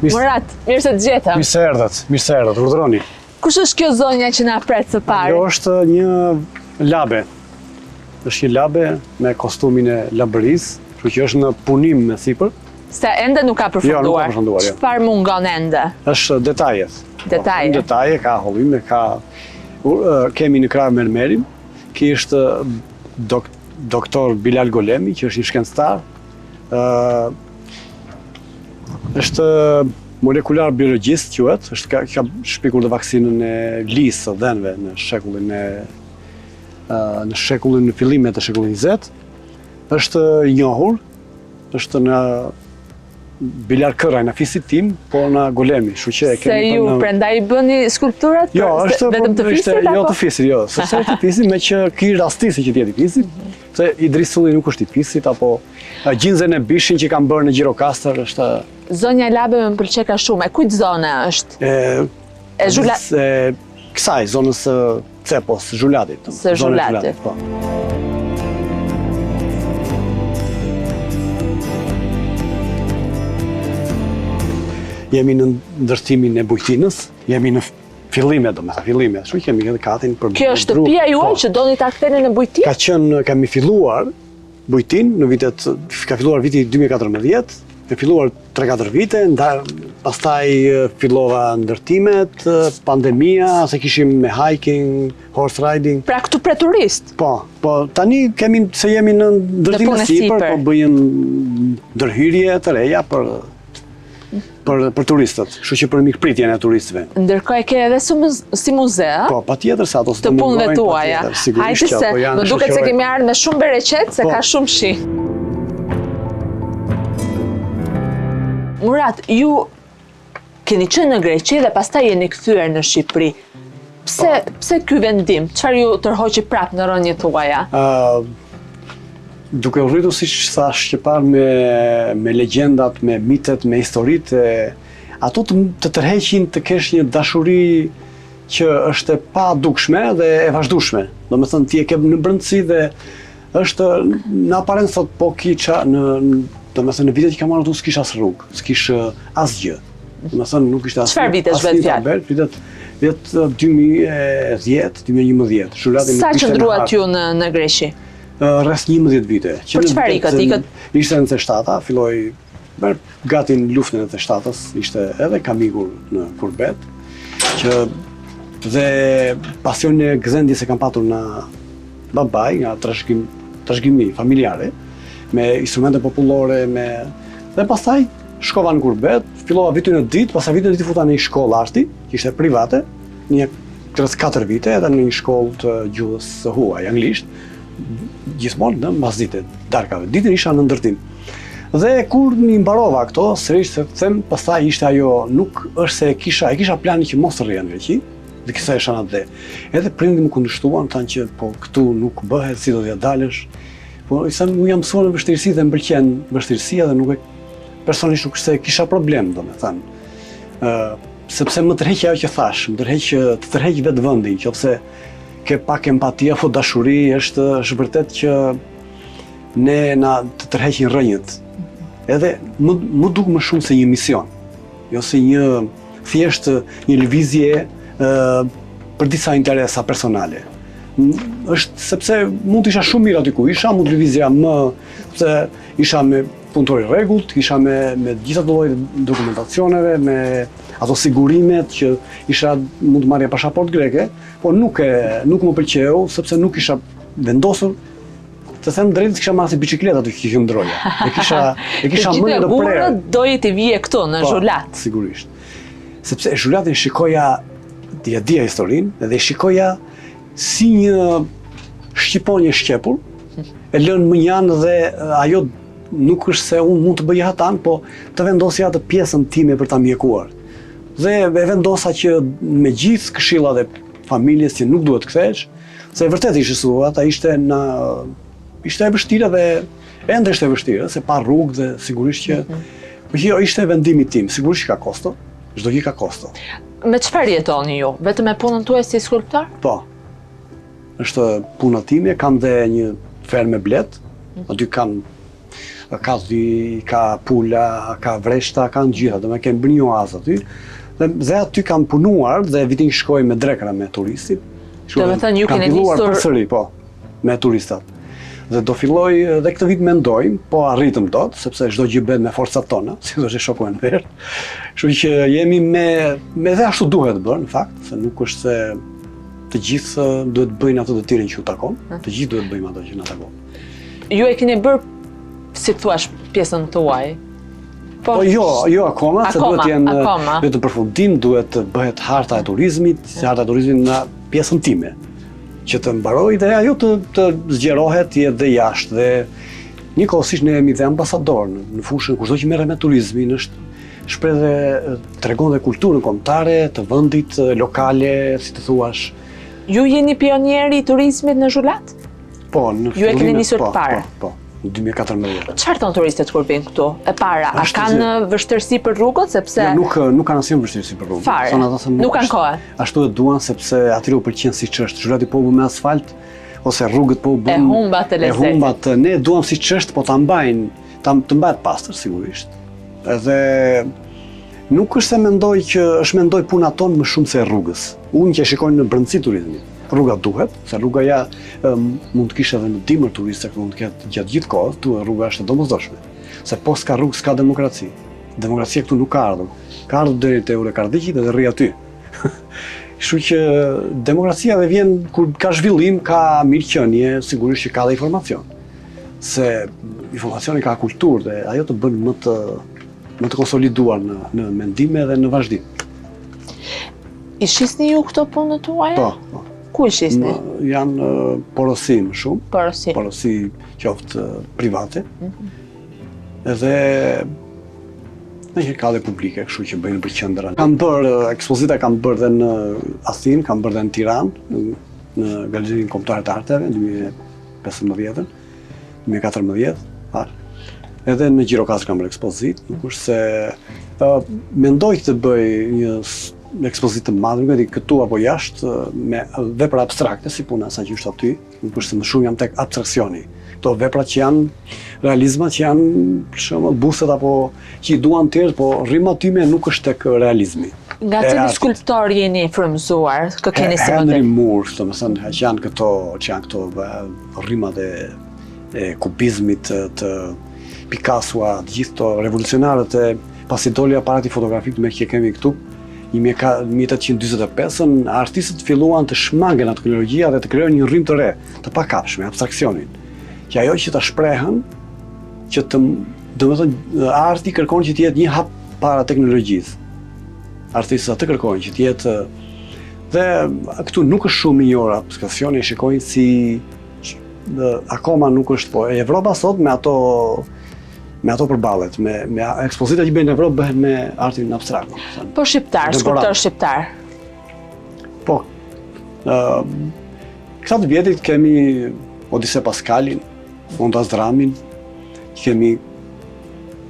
Murat, mirë se të gjetëm. Mirë se erdhët, urdhroni. Kush është kjo zonja që na pret së pari? Kjo është një labe. Është një labe me kostumin e labërisë, kështu që është në punim me sipër. Se ende nuk ka përfunduar. Jo, nuk ka përfunduar, jo. Çfarë mungon ende? Është detajet. Detaje. Detaje, ka hollime, kemi në krah mermerim, ki është doktor Bilal Golemi, që është një shkencëtar. Është molekular biologjist quhet, ka shpikur dhe vaksinën e lisë së dhenve në fillimet e shekullit 20. Është i njohur, është në Bilar Kërraj, në fisit tim, po në Golemi. Se ju prandaj bëni skulpturat? Jo, është vetëm të fisit? Jo, të fisit, jo. Sepse të fisit, me që ki rastisi që tjeti fisit, se Idris Sulli nuk është i fisit, apo gjinzen e bishin që kam bërë në Gjirokastër është... Zonja Labe më pëlqeka shumë, e kujt zone është? Kësaj, zonës Cepos, Zhulatit. Së Zhulatit. Po. Jemi në ndërtimin e bujtinës, jemi në fillimet, kështu kemi edhe katin për... Kjo është shtëpia juaj që doni ta ktheni në bujtinë? Kemi filluar bujtinë në vitet, ka filluar viti 2014, ka filluar 3-4 vite, pastaj fillova ndërtimet, pandemia, se kishim me hiking, horse riding. Pra këtu për turist? Po, tani se jemi në ndërtimin e sipër, po bëjmë ndërhyrje të reja për turistët, kështu që për mikpritjen e turistëve. Ndërkohë ke edhe si muze, a? Po, patjetër se ato të punëve tuaja. Hajde se, më duket se kemi ardhur me shumë bereqet, se ka shumë shi. Murat, ju keni qenë në Greqi dhe pastaj jeni kthyer në Shqipëri. Pse ky vendim? Çfarë ju tërhoqi prapë në rrënjët tuaja? Duke u rritur, siç thash që parë, me legjendat, me mitet, me historitë, ato të tërheqin të kesh një dashuri që është e pa dukshme dhe e vazhdueshme. Domethënë ti e ke në brendësi dhe është në aparencë thot po kiça domethënë në vitet që kam marrë s'kish as rrugë, s'kish asgjë. Domethënë nuk ishte as. Çfarë vitesh vetë fjalë? Vitet 2010, 2011. Sa qëndruat ju në Greqi? Rreth 11 vite. Për çfarë ikët? Ishte në Teshtata, filloi gati në luftën e Teshtatës, ishte edhe kam ikur në Kurbet, dhe pasion e gëzendjes e kam patur nga babaj, nga trashëgimi familjare, me instrumente popullore, dhe pastaj shkova në Kurbet, fillova vitin e ditë, pastaj vitin e ditë futa në një shkollë arti, që ishte private, një 4 vite, edhe në një shkollë të gjuhës së huaj, anglisht, gjithmonë në mbasditë darkave. Ditën isha në ndërtim. Dhe kur mi mbarova këto, sërish se them, pastaj ishte ajo, nuk është se e kisha plani që mos të rrija në Greqi, dhe kisa e shanat dhe. Edhe prindi më kundërshtuan, thanë që po këtu nuk bëhet, si do t'ja dalësh. Po i thënë, mu jam mësuar në vështirësi dhe m'pëlqen vështirësia dhe nuk personisht nuk se kisha problem, domethënë. Sepse më tërheq ajo që thash, të tërheq vetë vendin, qofse ke pak empatia apo dashuri, është vërtet që ne na të tërheqin rrënjët. Edhe më duk më shumë se një mision, jo se thjesht një lëvizje për disa interesa personale. Është sepse mund të isha shumë mirë aty ku isha, mund të lëvizja se isha me punëtori rregullt, isha me gjitha llojet dokumentacioneve, me ato sigurimet që mund të marrja pasaport greke, po nuk më pëlqeu, sepse nuk isha vendosur, të them drejt, kisha marrë bicikletë aty që qëndroja. E kisha mendje të prerë. Të doje të vije këtu në Zhulat. Sigurisht. Sepse Zhulatin shikoja, dia historinë, dhe shikoja si një shqiponje shqepur, e lënë më janë dhe ajo nuk është se unë mund të bëj hatan, po të vendosja atë pjesën time për ta mjekuar. Dhe e vendosa që me gjithë këshillat e familjes që nuk duhet kthesh, se vërtet ishte situata, ishte e vështirë dhe ende është e vështirë, se pa rrugë dhe sigurisht që jo ishte vendimi tim, sigurisht që ka kosto, çdo gjë ka kosto. Me çfarë jetoni ju? Vetëm me punën tuaj si skulptor? Po. Është puna time, kam dhe një fermë blet, aty kam ka dhy, ka pula, ka vreshta, ka në gjitha, dhe me kemë bërë një oazë aty. Dhe aty kam punuar dhe vitin shkoj me drekra me turistit. Do me thënë ju keni nisur... Kam përsëri, po, me turistat. Dhe do filloj dhe këtë vit mendojmë, po arritëm dot, sepse çdo gjë bëhet me forcat tona, si do të shokojnë në verë. Kështu që jemi me dhe ashtu duhet bërë, në fakt, se nuk është se të gjithë duhet bëjnë ato të tjerën që u takon, të gjithë duhet bëjmë ato që na takon. Ju e keni bërë, si thuash, pjesën tuaj? Po jo akoma, se duhet jenë të përfundim, duhet të bëhet harta e turizmit, në pjesën time, që të mbaroj dhe ajo të zgjerohet jetë dhe jashtë. Dhe njëkohësisht ne jemi dhe ambasador në fushën kushdo që merret me turizmin, shpreh dhe tregon dhe kulturën kombëtare të vendit lokale, si të thuash. Ju jeni pionieri i turizmit në Zhulat? Po, ju e keni nisur parë? Po, në 2014. Çfarë thon turistët kur vinë këtu? E para, a kanë vështirësi për rrugët sepse nuk kanë asnjë vështirësi për rrugët. Fare. Nuk kanë kohë. Ashtu e duan sepse atyre u pëlqen siç është. Zhulati po u bë me asfalt ose rrugët po u bën. E humbat të lezetit. E humbat. Ne duam siç është, po ta mbajnë, të mbahet pastër sigurisht. Edhe nuk është se mendoj puna tonë më shumë se rrugës. Unë që shikoj në brendësi turizmit. Rruga duhet, se rruga mund të kishte edhe në dimër turistë, mund të ketë gjatë gjithë kohës, tu rruga është e domosdoshme. Se po s'ka rrugë, s'ka demokraci. Demokracia këtu nuk ka ardhur. Ka ardhur deri te Ulekardiqi dhe rri aty. Kështu që demokracia dhe vjen kur ka zhvillim, ka mirëqenie, sigurisht që ka dhe informacion. Se informacioni ka kulturë dhe ajo të bën më të konsoliduar në mendime dhe në vazhdim. I shisni ju këto punët tuaja? Po. Ku i shisni? Janë porosi më shumë. Porosi qoftë private. Edhe ka dhe publike, kështu që bëjnë për qendra. Kam bërë ekspozita, kam bërë dhe në Athinë, kam bërë dhe në Tiranë, në Galerinë Kombëtare të Arteve në 2015, 2014. Edhe në Gjirokastër kam bërë ekspozitë, nuk është se mendoj të bëj një ekspozitë të madhe, nuk e di këtu apo jashtë, me vepra abstrakte, si puna sa që është aty, nuk është se më shumë jam tek abstraksioni. Këto vepra që janë realizma, që janë për shembull buset apo që i duan tjerë, po rrima time nuk është tek realizmi. Nga cili skulptor jeni frymëzuar, kë keni si model? Henry Moore, domethënë që janë këto rrimat e kubizmit, të Picasso-a, të gjithë to revolucionarët e pasi doli aparati fotografik me që kemi këtu. 1845-ën, artistët filluan të shmangen atë teknologjia dhe të krijojnë një rrim të re, të pakapshme, abstraksionin. Që ajo që ta shprehen, që domethënë arti kërkon që të jetë një hap para teknologjisë. Artistët atë kërkojnë që të jetë dhe këtu nuk është shumë njohur abstraksioni, e shikojnë si akoma nuk është, po Evropa sot me ato përballet, me ekspozita që bëjnë në Evropë bëhen me artin abstrakt. Po skulptor shqiptar. Po. Këta të vjetit kemi Odise Paskalin, Fondas Dramin, kemi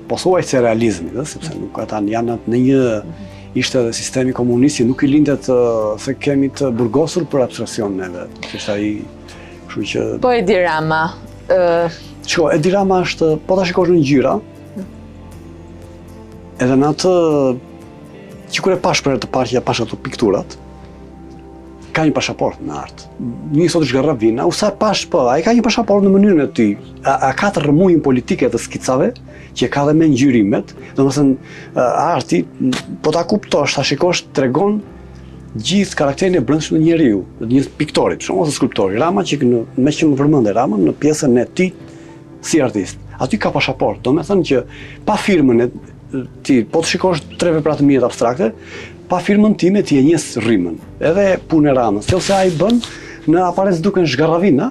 posuaj se realizmi, sepse nuk ata janë në një ishte edhe sistemi komunist, nuk i lindet se kemi të burgosur për abstraksion neve. Kështu që po Edi Rama. Shko, Edi Rama është, po ta shikosh në ngjyra, edhe në atë që kur e pash për të parë që ja pash ato pikturat, ka një pasaport në artë. Një sot është Garravina, u sa pash, po, ai ka një pasaport në mënyrën e tij. A ka të rrëmujën politike të skicave, që ka dhe me ngjyrimet, domethënë arti, po ta kuptosh, ta shikosh, tregon gjithë karakterin e brendshëm të njeriu, të një piktorit, shumë ose skulptori. Rama që me që më përmendë Ramën në pjesën e tij si artist. Aty ka pasaport, domethënë që pa firmën e ti, po të shikosh tre vepra të mira abstrakte, pa firmën time ti e njeh rrimën. Edhe punë e Ramës, ose ai bën në aparec duken zgarravina,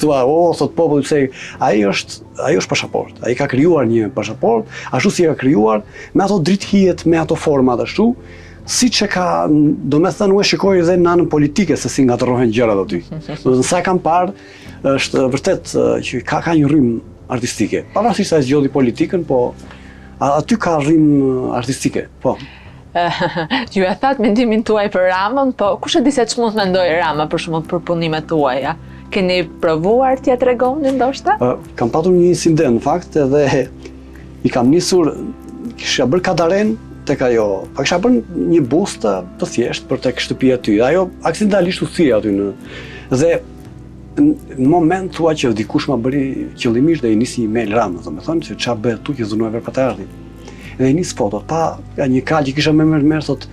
thua, thot populli pse ai është pasaport. Ai ka krijuar një pasaport, ashtu si ka krijuar me ato drithijet, me ato format ashtu, siç e ka, domethënë u e shikoj edhe në anën politike se si ngatërrohen gjërat aty. Domethënë sa kam parë, është vërtet që ka një rrim artistike. Pavarësisht se ai zgjodhi politikën, po aty ka rrim artistike, po. Ju e thatë mendimin tuaj për Ramën, po kush e di se ç'mund mendoj Rama për shembull për punimet tuaja? Keni provuar t'ja tregoni ndoshta? Kam patur një incident në fakt edhe i kam nisur, kisha bërë kadaren tek ajo, pa kisha bërë një bus të thjesht për tek shtëpia aty. Ajo aksidentalisht u thye aty dhe në moment thua që dikush ma bëri qëllimisht dhe i nisi email Ramës, domethënë se çfarë bëhet tu që zënuar për të ardhin. Dhe i nis fotot, pa një kal që kisha më merr thot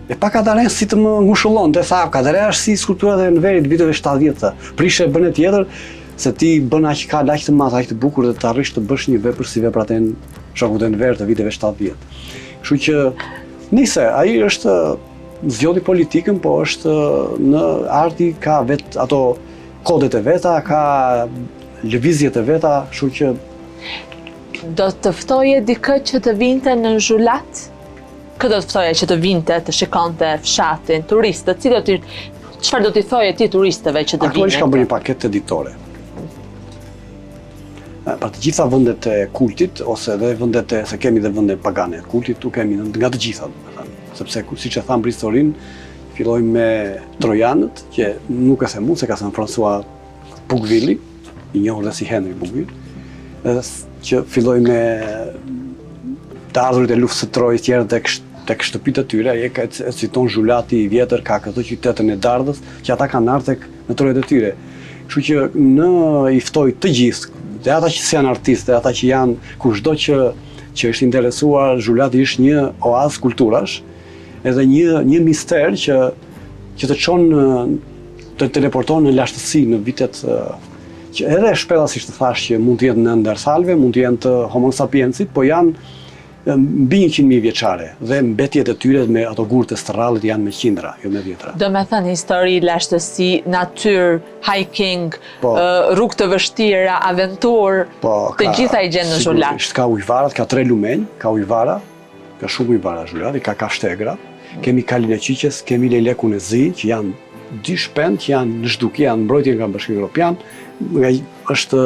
e pa kadaren si të më ngushullon, të tha, kadaren është si skulptura dhe në verit viteve 70, prishe bën e tjetër, se ti bën aq kal, aq të madh, aq të bukur dhe të arrish të bësh një vepër si veprat e shokut e në verë të viteve 70. Kështu që nise, ai është zgjodhi politikën, po është në arti ka vet ato kodet e veta, ka lëvizjet e veta, kështu që do të ftoje dikë që të vinte në zhulat? Këtë do të ftoje që të vinte, të shikonte fshatin, turistët, çfarë do t'i thoje ti turistëve që të vinë? Aktualisht kam bërë një paketë editore. Për të gjitha vendet e kultit, ose edhe vendet se kemi dhe vende pagane të kultit, tu kemi nga të gjitha, sepse siç e tham për historinë, fillojmë me trojanët, që nuk e them unë, se ka thënë François Bougainville, i njohur dhe si Henry Bougainville, që filloj me të ardhurit e luftës së Trojës tjerë tek shtëpitë e tyre, ai e citon Zhulati i vjetër, ka këtë qytetin e Dardhës, që ata kanë ardhur tek në Trojët e tyre. Kështu që i ftoj të gjithë, dhe ata që janë artistë, ata që janë kushdo që është interesuar, Zhulati është një oazë kulturash, edhe një mister që të çon të teleporton në lashtësi në vitet që edhe shpellasish të thash që mund të jetë në Neanderthalëve, mund të jenë të Homo sapiensit, po janë mbi 100.000 vjeçare dhe mbetjet e tyre me ato gurë të stërrallit janë me qindra, jo me dhjetra. Do me thënë histori, lashtësi, natyrë, hiking, rrugë të vështira, aventurë, të gjitha i gjenë në Zhulat. Ka ujvarat, ka 3 lumenj, ka ujvara, ka shumë ujvara Zhulat, ka kafshtegra, kemi kalin e qiqes, kemi lelekun e zi, që janë 2 shpend që janë në zhduki, janë mbrojtje nga Bashkimi Evropian, është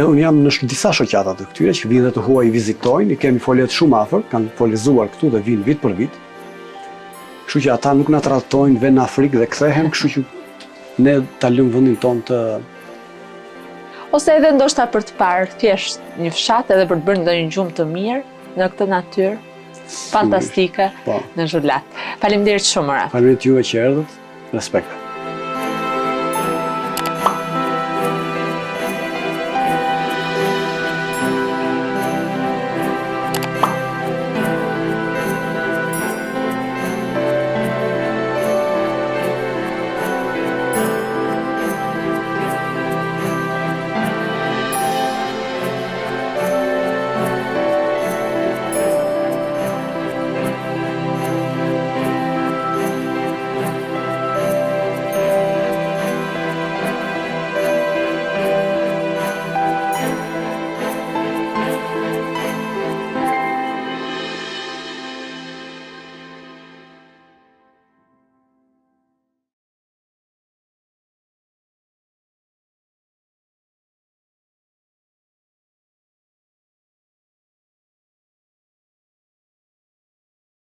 unë jam në disa shoqata të këtyre që vinë dhe të huaj i vizitojnë, i kemi foljet shumë afër, kanë folizuar këtu dhe vinë vit për vit. Kështu që ata nuk na trajtojnë ve në Afrikë dhe kthehen, kështu që ne ta lëmë vendin tonë të ose edhe ndoshta për të parë thjesht një fshat edhe për të bërë ndonjë gjumë të mirë në këtë natyrë fantastike në Zhulat. Faleminderit shumë. Faleminderit juve që erdhët. Respekt.